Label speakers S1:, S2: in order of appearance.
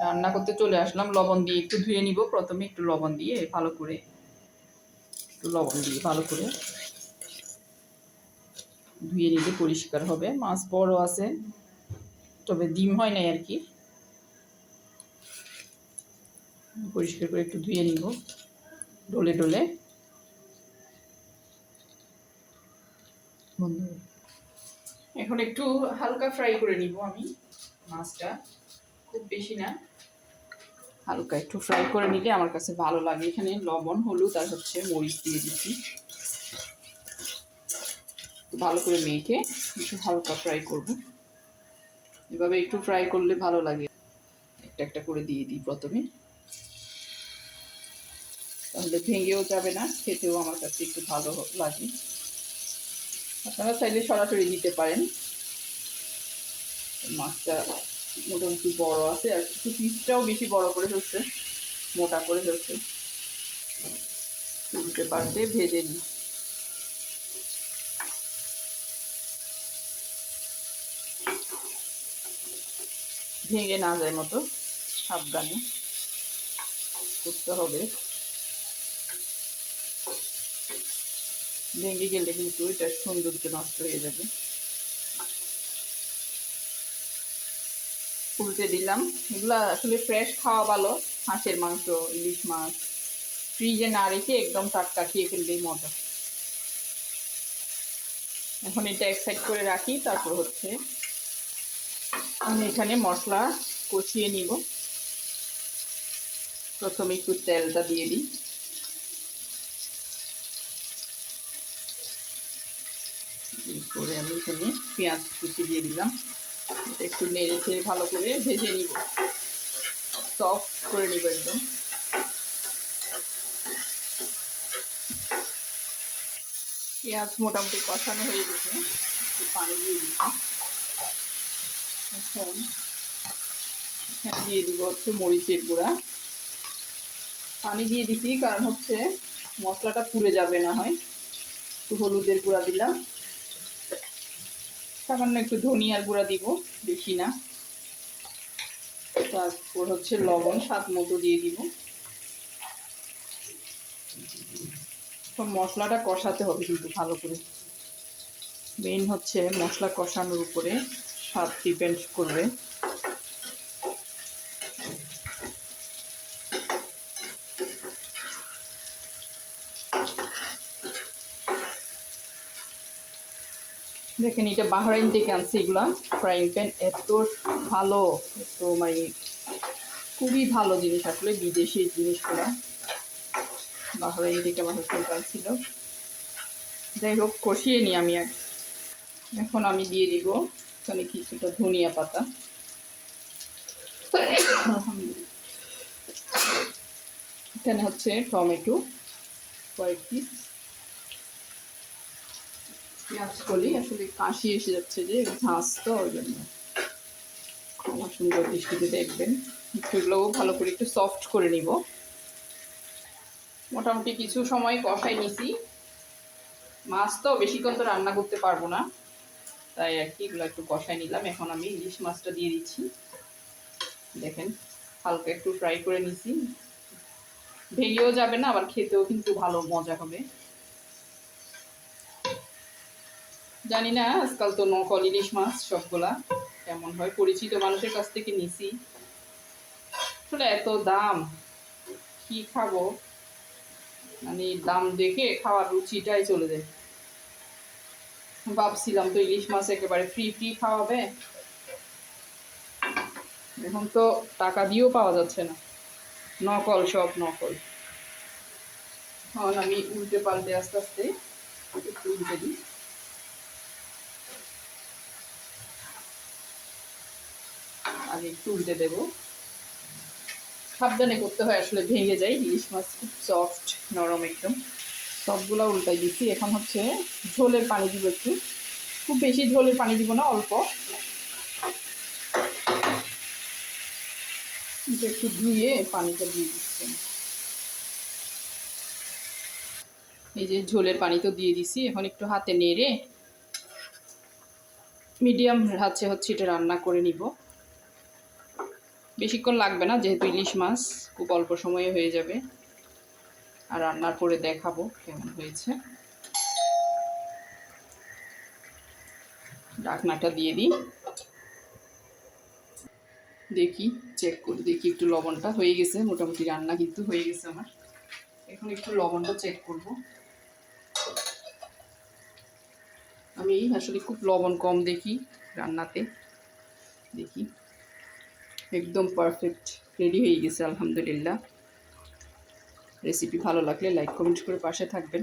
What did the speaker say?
S1: রান্না করতে চলে আসলাম। লবণ দিয়ে একটু ধুয়ে নিব। প্রথমে একটু লবণ দিয়ে ভালো করে ধুয়ে নিলে পরিষ্কার হবে। মাছ বড় আছে, তবে ডিম হয় নাই আর কি। পরিষ্কার করে একটু ধুয়ে নিব ডলে ডলে। এখন একটু হালকা ফ্রাই করে নিব আমি মাছটা, খুব বেশি না, হালকা একটু ফ্রাই করে নিলে আমার কাছে ভালো লাগে। এখানে লবণ, হলুদ আর মরিচ দিয়ে দিচ্ছি। ভালো করে মেখে একটু হালকা ফ্রাই করব। এভাবে একটু ফ্রাই করলে ভালো লাগে। একটা একটা করে দিয়ে দিই প্রথমে, তাহলে ভেঙেও যাবে না, খেতেও আমার কাছে একটু ভালো লাগে। আপনারা চাইলে সরাসরি দিতে পারেন। মাছটা মোটামুটি বড় আছে, আর একটু পিসটাও বেশি বড় করে হচ্ছে, মোটা করে হচ্ছে। উল্টে পাল্টে ভেজে নিই। ভেঙে না যায় মতো সাবধানে করতে হবে। ভেঙে গেলে কিন্তু এটার সৌন্দর্য নষ্ট হয়ে যাবে। উল্টে দিলাম। এগুলা আসলে ফ্রেশ খাওয়া ভালো। হাঁসের মাংস, ইলিশ মাছ ফ্রিজে না রেখে একদম টাটকা খেয়ে ফেললেই মজা। এখন এটা এক সাইড করে রাখি। তারপর আমি এখানে মশলা কষিয়ে নিব। প্রথমে একটু তেলটা দিয়ে দিই। এরপরে আমি এখানে পেঁয়াজ কুচি দিয়ে দিলাম। এটা একটু নেড়ে ছেড়ে ভালো করে ভেজে নিব, সফট করে নিব একদম। পেঁয়াজ মোটামুটি কষানো হয়ে গেছে, একটু পানি দিয়ে দিচ্ছি। এখন এখানে দিয়ে দিব মরিচের গুঁড়া। পানি দিয়ে দিচ্ছি কারণ মশলাটা পুড়ে যাবে না হয়। একটু হলুদের গুঁড়া দিলাম, সামান্য একটু ধনিয়ার গুঁড়া দিব, বেশি না। তারপর লবণ স্বাদ মতো দিয়ে দিব। মশলাটা কষাতে হবে কিন্তু ভালো করে। মেইন মশলা কষানোর উপরে স্বাদ ডিপেন্ড করবে। দেখেন, এটা বাহরাইন থেকে আনছি। এগুলা ফ্রাইং প্যান এত ভালো, এত মানে খুবই ভালো জিনিস। আসলে বিদেশি জিনিসগুলা বাহরাইন থেকে আমার হাজবেন্ড আনছিল। যাই হোক, কষিয়ে নিই আমি। এখন আমি দিয়ে দিব এখানে কিছুটা ধনিয়া পাতা। এখানে টমেটো কয়েক পিস, পেঁয়াজ কলি। আসলে কাশি এসে যাচ্ছে যে ঝাঁজ, তো ওই জন্য আমার সুন্দর দৃষ্টিতে দেখবেন। এগুলোও ভালো করে একটু সফট করে নিব। মোটামুটি কিছু সময় কষাই নিছি। মাছ তো বেশিক্ষণ তো রান্না করতে পারবো না, তাই আর কি এগুলো একটু কষাই নিলাম। এখন আমি ইলিশ মাছটা দিয়ে দিচ্ছি। দেখেন, হালকা একটু ফ্রাই করে নিছি। ভেঙেও যাবে না, আবার খেতেও কিন্তু ভালো মজা হবে। জানি না আজকাল তো নকল ইলিশ মাছ সবগুলা কেমন হয়, পরিচিত মানুষের কাছ থেকে নিছি। আসলে এত দাম, কি খাবো, মানে দাম দেখে খাওয়ার রুচিটাই চলে যায়। ভাবছিলাম তো ইলিশ মাছ একেবারে ফ্রি ফ্রি খাওয়াবে, এখন তো টাকা দিয়েও পাওয়া যাচ্ছে না, নকল, সব নকল। এখন আমি উল্টে পাল্টে আস্তে আস্তে একটু উল্টে দিই। আগে একটু উল্টে দেবো, সাবধানে করতে হয়, আসলে ভেঙে যায়। ইলিশ মাছ খুব সফট, নরম একদম। সবগুলা উল্টাই দিচ্ছি। এখন ঝোলের পানি দিব একটু, খুব বেশি ঝোলের পানি দিব না, অল্প। একটু ধুয়ে পানিটা দিয়ে দিচ্ছি। এই যে ঝোলের পানি তো দিয়ে দিছি। এখন একটু হাতে নেড়ে মিডিয়াম আছে এটা রান্না করে নিব। বেশিক্ষণ লাগবে না, যেহেতু ইলিশ মাছ খুব অল্প সময়ে হয়ে যাবে। আর রান্নার পরে দেখাবো কেমন হয়েছে। ঢাকনাটা দিয়ে দিই, দেখি চেক করি, দেখি একটু লবণটা হয়ে গেছে। মোটামুটি রান্না কিন্তু হয়ে গেছে আমার। এখন একটু লবণটা চেক করব। আমি আসলে খুব লবণ কম দেখি রান্নাতে। দেখি একদম পারফেক্ট রেডি হয়ে গেছে আলহামদুলিল্লাহ। রেসিপি ভালো লাগলে লাইক কমেন্ট করে পাশে থাকবেন।